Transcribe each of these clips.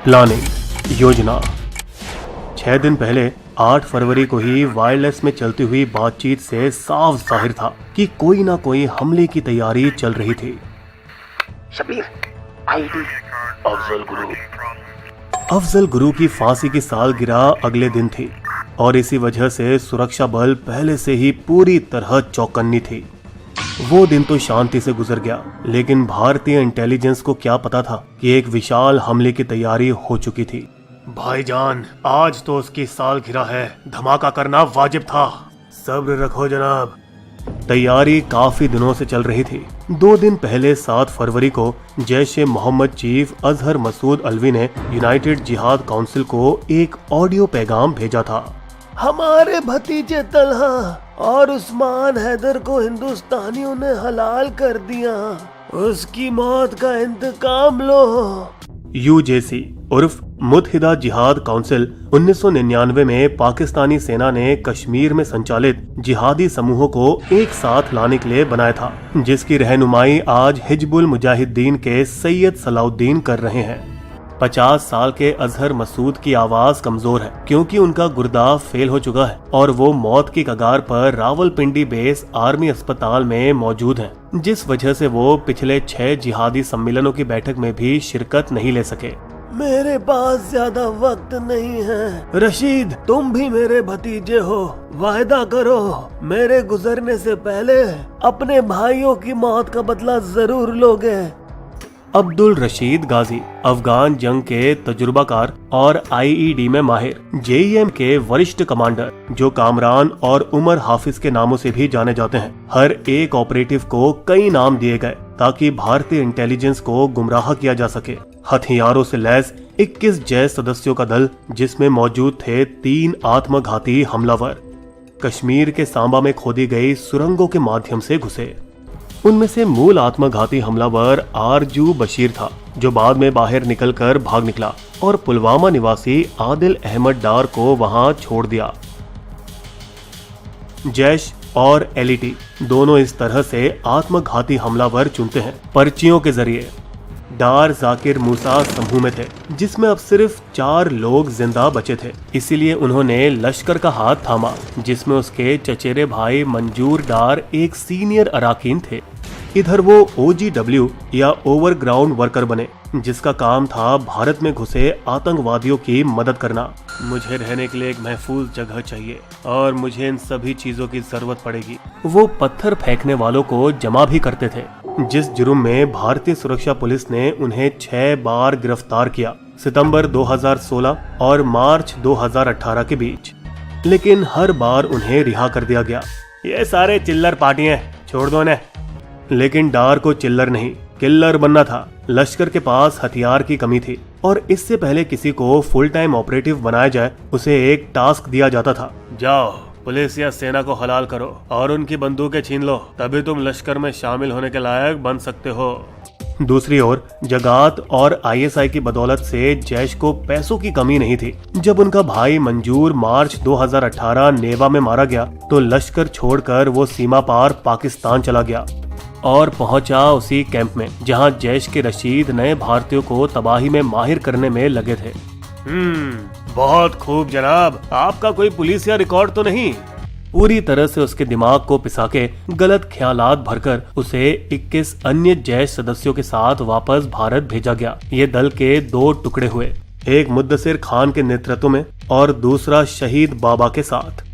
Planning, योजना। 6 दिन पहले 8 फरवरी को ही वायरलेस में चलती हुई बातचीत से साफ जाहिर था कि कोई ना कोई हमले की तैयारी चल रही थी। शबीर, आईडी अफजल गुरु की फांसी की सालगिरह अगले दिन थी और इसी वजह से सुरक्षा बल पहले से ही पूरी तरह चौकन्नी थी। वो दिन तो शांति से गुजर गया, लेकिन भारतीय इंटेलिजेंस को क्या पता था कि एक विशाल हमले की तैयारी हो चुकी थी। भाईजान, आज तो उसकी सालगिरह है, धमाका करना वाजिब था। सब्र रखो जनाब। तैयारी काफी दिनों से चल रही थी। 2 दिन पहले 7 फरवरी को जैश-ए-मोहम्मद चीफ अजहर मसूद अल्वी ने यूनाइटेड जिहाद काउंसिल को एक ऑडियो पैगाम भेजा था। हमारे भतीजे तलहा और उस्मान हैदर को हिंदुस्तानियों ने हलाल कर दिया, उसकी मौत का इंतकाम लो। यूजेसी उर्फ मुत्तहिदा जिहाद काउंसिल 1999 में पाकिस्तानी सेना ने कश्मीर में संचालित जिहादी समूहों को एक साथ लाने के लिए बनाया था, जिसकी रहनुमाई आज हिजबुल मुजाहिदीन के सैयद सलाउद्दीन कर रहे हैं। 50 साल के अजहर मसूद की आवाज कमजोर है क्योंकि उनका गुर्दा फेल हो चुका है और वो मौत की कगार पर रावलपिंडी बेस आर्मी अस्पताल में मौजूद हैं, जिस वजह से वो पिछले 6 जिहादी सम्मेलनों की बैठक में भी शिरकत नहीं ले सके। मेरे पास ज्यादा वक्त नहीं है। रशीद, तुम भी मेरे भतीजे हो, वायदा करो मेरे गुजरने से पहले अपने भाइयों की मौत का बदला जरूर लोगे। अब्दुल रशीद गाजी अफगान जंग के तजुर्बाकार और आईईडी में माहिर जेईएम के वरिष्ठ कमांडर, जो कामरान और उमर हाफिज के नामों से भी जाने जाते हैं। हर एक ऑपरेटिव को कई नाम दिए गए ताकि भारतीय इंटेलिजेंस को गुमराह किया जा सके। हथियारों से लैस 21 जैश सदस्यों का दल, जिसमें मौजूद थे 3 आत्मघाती हमलावर, कश्मीर के सांबा में खोदी गई सुरंगों के माध्यम से घुसे। उनमें से मूल आत्मघाती हमलावर आरजू बशीर था, जो बाद में बाहर निकलकर भाग निकला और पुलवामा निवासी आदिल अहमद डार को वहां छोड़ दिया। जैश और एलईटी दोनों इस तरह से आत्मघाती हमलावर चुनते हैं पर्चियों के जरिए। डार जाकिर मूसा समूह में थे, जिसमें अब सिर्फ 4 लोग जिंदा बचे थे, इसीलिए उन्होंने लश्कर का हाथ थामा, जिसमें उसके चचेरे भाई मंजूर डार एक सीनियर अराकीन थे। इधर वो OGW या ओवरग्राउंड वर्कर बने, जिसका काम था भारत में घुसे आतंकवादियों की मदद करना। मुझे रहने के लिए एक महफूज जगह चाहिए और मुझे इन सभी चीजों की जरूरत पड़ेगी। वो पत्थर फेंकने वालों को जमा भी करते थे, जिस जुर्म में भारतीय सुरक्षा पुलिस ने उन्हें 6 बार गिरफ्तार किया, सितंबर 2016 और मार्च 2018 के बीच, लेकिन हर बार उन्हें रिहा कर दिया गया। ये सारे चिल्लर पार्टी हैं, छोड़ दो इन्हें। लेकिन डार को चिल्लर नहीं, किल्लर बनना था। लश्कर के पास हथियार की कमी थी और इससे पहले किसी को फुल टाइम ऑपरेटिव बनाया जाए, उसे एक टास्क दिया जाता था, जाओ पुलिस या सेना को हलाल करो और उनकी बंदूकें छीन लो, तभी तुम लश्कर में शामिल होने के लायक बन सकते हो। दूसरी ओर जगात और ISI की बदौलत से जैश को पैसों की कमी नहीं थी। जब उनका भाई मंजूर मार्च 2018 नेवा में मारा गया तो लश्कर छोड़कर वो सीमा पार पाकिस्तान चला गया और पहुंचा उसी कैंप में जहां जैश के रशीद नए भारतीयों को तबाही में माहिर करने में लगे थे। बहुत खूब जनाब, आपका कोई पुलिस या रिकॉर्ड तो नहीं? पूरी तरह से उसके दिमाग को पिसा के गलत ख्यालात भरकर उसे 21 अन्य जैश सदस्यों के साथ वापस भारत भेजा गया। ये दल के 2 टुकड़े हुए, एक मुद्दसिर खान के नेतृत्व में और दूसरा शहीद बाबा के साथ।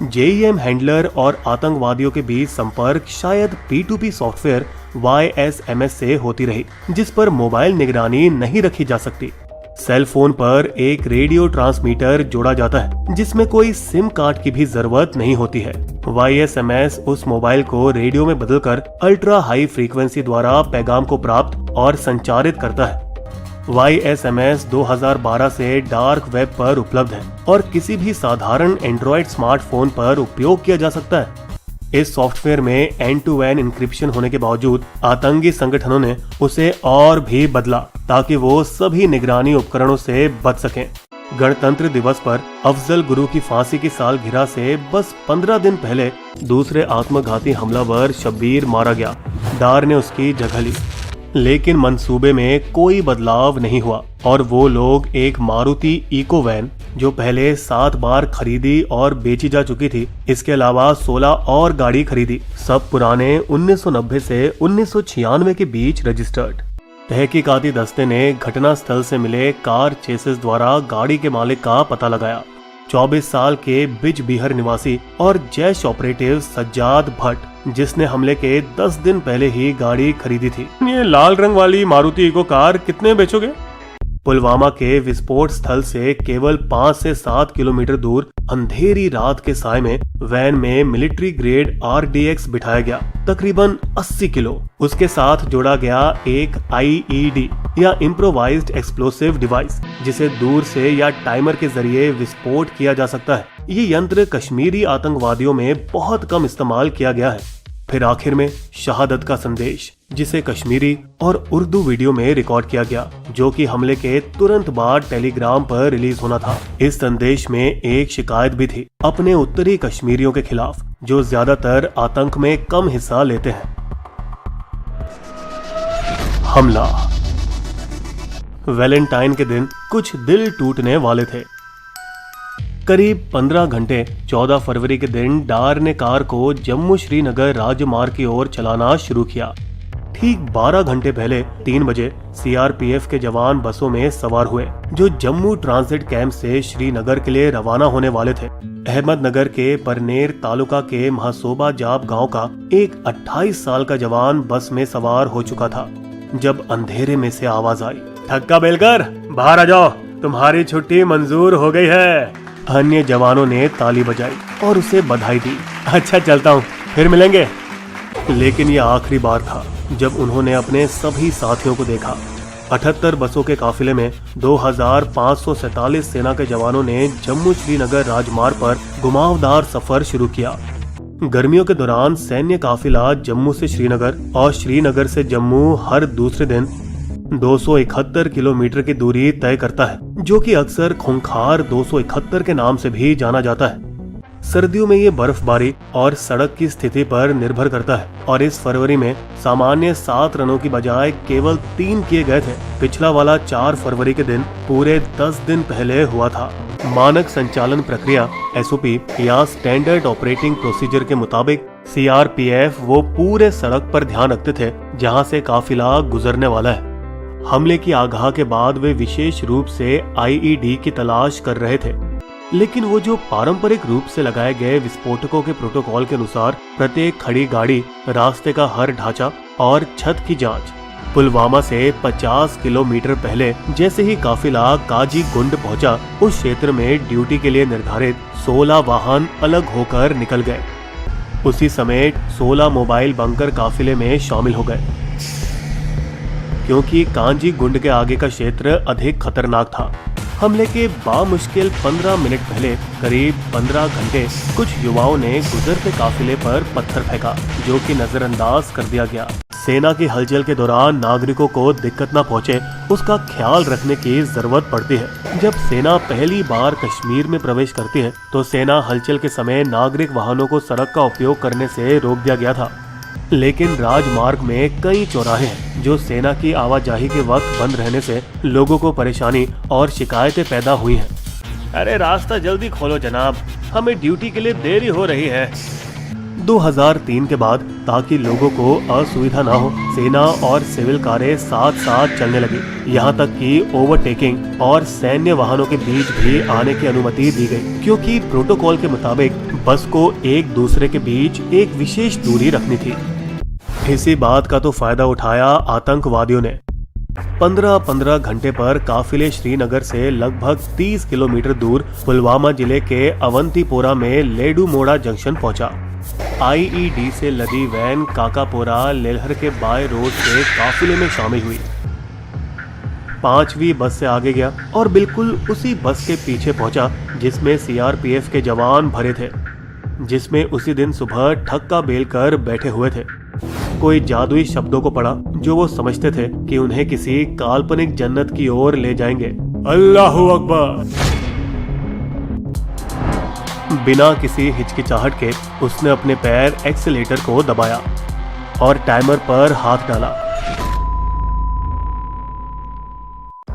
जेईएम हैंडलर और आतंकवादियों के बीच संपर्क शायद P2P सॉफ्टवेयर YSMS से होती रही, जिस पर मोबाइल निगरानी नहीं रखी जा सकती। सेल फोन पर एक रेडियो ट्रांसमीटर जोड़ा जाता है, जिसमें कोई सिम कार्ड की भी जरूरत नहीं होती है। YSMS उस मोबाइल को रेडियो में बदलकर अल्ट्रा हाई फ्रीक्वेंसी द्वारा पैगाम को प्राप्त और संचारित करता है। YSMS 2012 से डार्क वेब पर उपलब्ध है और किसी भी साधारण एंड्रॉइड स्मार्टफोन पर उपयोग किया जा सकता है। इस सॉफ्टवेयर में एंड टू एंड इंक्रिप्शन होने के बावजूद आतंकी संगठनों ने उसे और भी बदला ताकि वो सभी निगरानी उपकरणों से बच सकें। गणतंत्र दिवस पर अफजल गुरु की फांसी की सालगिरह से बस 15 दिन पहले दूसरे आत्मघाती हमलावर शब्बीर मारा गया। डार ने उसकी जगह ली। लेकिन मंसूबे में कोई बदलाव नहीं हुआ और वो लोग एक मारुति इको वैन जो पहले 7 बार खरीदी और बेची जा चुकी थी, इसके अलावा 16 और गाड़ी खरीदी, सब पुराने 1990 से 1996 के बीच रजिस्टर्ड। तहकीकाती दस्ते ने घटना स्थल से मिले कार चेसिस द्वारा गाड़ी के मालिक का पता लगाया। 24 साल के बिजबिहर निवासी और जैश ऑपरेटिव सज्जाद भट्ट, जिसने हमले के 10 दिन पहले ही गाड़ी खरीदी थी। ये लाल रंग वाली मारुति इको कार कितने बेचोगे? पुलवामा के विस्फोट स्थल से केवल 5 से 7 किलोमीटर दूर अंधेरी रात के साय में वैन में मिलिट्री ग्रेड RDX बिठाया गया, तकरीबन 80 किलो। उसके साथ जोड़ा गया एक IED या इम्प्रोवाइज्ड एक्सप्लोसिव डिवाइस, जिसे दूर से या टाइमर के जरिए विस्फोट किया जा सकता है। ये यंत्र कश्मीरी आतंकवादियों में बहुत कम इस्तेमाल किया गया है। फिर आखिर में शहादत का संदेश, जिसे कश्मीरी और उर्दू वीडियो में रिकॉर्ड किया गया, जो कि हमले के तुरंत बाद टेलीग्राम पर रिलीज होना था। इस संदेश में एक शिकायत भी थी अपने उत्तरी कश्मीरियों के खिलाफ, जो ज्यादातर आतंक में कम हिस्सा लेते हैं। हमला। वैलेंटाइन के दिन कुछ दिल टूटने वाले थे। करीब 15 घंटे 14 फरवरी के दिन डार ने कार को जम्मू श्रीनगर राजमार्ग की ओर चलाना शुरू किया। ठीक 12 घंटे पहले 3 बजे CRPF के जवान बसों में सवार हुए, जो जम्मू ट्रांजिट कैंप से श्रीनगर के लिए रवाना होने वाले थे। अहमदनगर के परनेर तालुका के महसोबा जाब गांव का एक 28 साल का जवान बस में सवार हो चुका था, जब अंधेरे में से आवाज आई, ठक्का बेलकर बाहर आ जाओ, तुम्हारी छुट्टी मंजूर हो गई है। अन्य जवानों ने ताली बजाई और उसे बधाई दी। अच्छा चलता हूँ, फिर मिलेंगे। लेकिन यह आखिरी बार था जब उन्होंने अपने सभी साथियों को देखा। 78 बसों के काफिले में 2547 सेना के जवानों ने जम्मू श्रीनगर राजमार्ग पर घुमावदार सफर शुरू किया। गर्मियों के दौरान सैन्य काफिला जम्मू से श्रीनगर और श्रीनगर से जम्मू हर दूसरे दिन 271 किलोमीटर की दूरी तय करता है, जो कि अक्सर खूंखार 271 के नाम से भी जाना जाता है। सर्दियों में ये बर्फबारी और सड़क की स्थिति पर निर्भर करता है, और इस फरवरी में सामान्य 7 रनों की बजाय केवल 3 किए गए थे। पिछला वाला 4 फरवरी के दिन पूरे 10 दिन पहले हुआ था। मानक संचालन प्रक्रिया SOP या स्टैंडर्ड ऑपरेटिंग प्रोसीजर के मुताबिक CRPF वो पूरे सड़क पर ध्यान रखते थे जहां से काफिला गुजरने वाला है। हमले की आगाह के बाद वे विशेष रूप से IED की तलाश कर रहे थे, लेकिन वो जो पारंपरिक रूप से लगाए गए विस्फोटकों के प्रोटोकॉल के अनुसार प्रत्येक खड़ी गाड़ी, रास्ते का हर ढांचा और छत की जांच। पुलवामा से 50 किलोमीटर पहले जैसे ही काफिला काजी गुंड पहुंचा, उस क्षेत्र में ड्यूटी के लिए निर्धारित 16 वाहन अलग होकर निकल गए। उसी समय 16 मोबाइल बंकर काफिले में शामिल हो गए, क्योंकि कांजी गुंड के आगे का क्षेत्र अधिक खतरनाक था। हमले के बामुश्किल 15 मिनट पहले करीब 15 घंटे कुछ युवाओं ने गुजरते काफिले पर पत्थर फेंका, जो कि नजरअंदाज कर दिया गया। सेना की हलचल के दौरान नागरिकों को दिक्कत न पहुंचे, उसका ख्याल रखने की जरूरत पड़ती है। जब सेना पहली बार कश्मीर में प्रवेश करती है, तो सेना हलचल के समय नागरिक वाहनों को सड़क का उपयोग करने से रोक दिया गया था। लेकिन राजमार्ग में कई चौराहे हैं जो सेना की आवाजाही के वक्त बंद रहने से लोगों को परेशानी और शिकायतें पैदा हुई हैं। अरे रास्ता जल्दी खोलो जनाब, हमें ड्यूटी के लिए देरी हो रही है। 2003 के बाद ताकि लोगों को असुविधा ना हो, सेना और सिविल कारें साथ साथ चलने लगी। यहाँ तक कि ओवरटेकिंग और सैन्य वाहनों के बीच भी आने की अनुमति दी गई, क्योंकि प्रोटोकॉल के मुताबिक बस को एक दूसरे के बीच एक विशेष दूरी रखनी थी। इसी बात का तो फायदा उठाया आतंकवादियों ने। 15-15 घंटे पर काफिले श्रीनगर से लगभग 30 किलोमीटर दूर पुलवामा जिले के अवंतीपोरा में लेडूमोड़ा जंक्शन पहुंचा। IED से लदी वैन काकापोरा लेलहर के बाय रोड से काफिले में शामिल हुई। 5वीं बस से आगे गया और बिल्कुल उसी बस के पीछे पहुंचा जिसमें CRPF के जवान भरे थे, जिसमें उसी दिन सुबह ठक्का बेलकर बैठे हुए थे। कोई जादुई शब्दों को पढ़ा जो वो समझते थे कि उन्हें किसी काल्पनिक जन्नत की ओर ले जाएंगे। अल्लाहू अकबर। बिना किसी हिचकिचाहट के उसने अपने पैर एक्सीलेटर को दबाया और टाइमर पर हाथ डाला।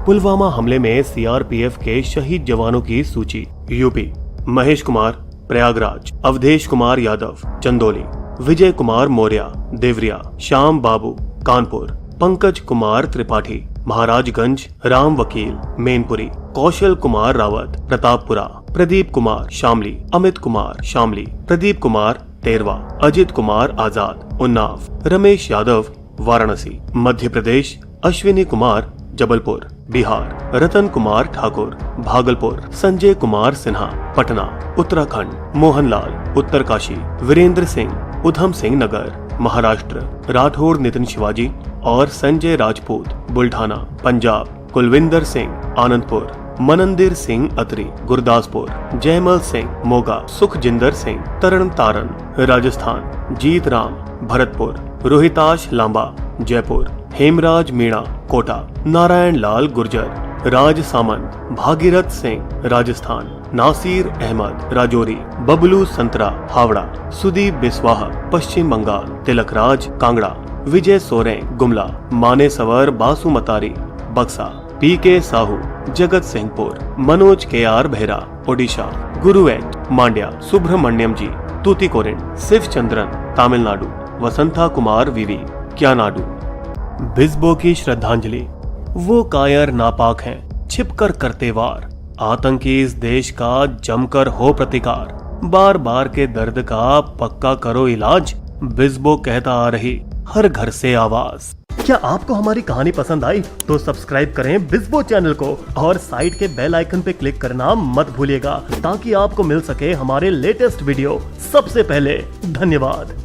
पुलवामा हमले में सीआरपीएफ के शहीद जवानों की सूची। यूपी, महेश कुमार प्रयागराज, अवधेश कुमार यादव चंदौली, विजय कुमार मौर्य देवरिया, श्याम बाबू कानपुर, पंकज कुमार त्रिपाठी महाराजगंज, राम वकील मैनपुरी, कौशल कुमार रावत प्रतापपुरा, प्रदीप कुमार शामली, अमित कुमार शामली, प्रदीप कुमार तेरवा, अजित कुमार आजाद उन्नाव, रमेश यादव वाराणसी, मध्य प्रदेश अश्विनी कुमार जबलपुर, बिहार रतन कुमार ठाकुर भागलपुर, संजय कुमार सिन्हा पटना, उत्तराखंड मोहनलाल उत्तरकाशी, वीरेंद्र सिंह उधम सिंह नगर, महाराष्ट्र राठौड़ नितिन शिवाजी और संजय राजपूत बुल्ढाना, पंजाब कुलविंदर सिंह आनंदपुर, मनंदिर सिंह अत्री गुरदासपुर, जयमल सिंह मोगा, सुखजिंदर सिंह तरन तारन राजस्थान, जीत राम भरतपुर, रोहिताश लांबा जयपुर, हेमराज मीणा कोटा, नारायण लाल गुर्जर राज सामंत, भागीरथ सिंह राजस्थान, नासिर अहमद राजौरी, बबलू संतरा हावड़ा, सुदीप बिस्वाहा पश्चिम बंगाल, तिलकराज कांगड़ा, विजय सोरेन गुमला, मानेसवर बासुमतारी बक्सा, पीके साहू जगत सिंहपुर, मनोज केआर बेहरा ओडिशा, गुरुवेट मांड्या, सुब्रमण्यम जी तूतीकोरिन, शिव चंद्रन तमिलनाडु, वसंता कुमार विवी क्यानाडु। बिस्बो की श्रद्धांजलि। वो कायर नापाक हैं, छिपकर करते वार, आतंकी इस देश का जमकर हो प्रतिकार, बार बार के दर्द का पक्का करो इलाज, बिस्बो कहता आ रही हर घर से आवाज। क्या आपको हमारी कहानी पसंद आई तो सब्सक्राइब करें बिस्बो चैनल को और साइड के बेल आइकन पे क्लिक करना मत भूलिएगा ताकि आपको मिल सके हमारे लेटेस्ट वीडियो सबसे पहले। धन्यवाद।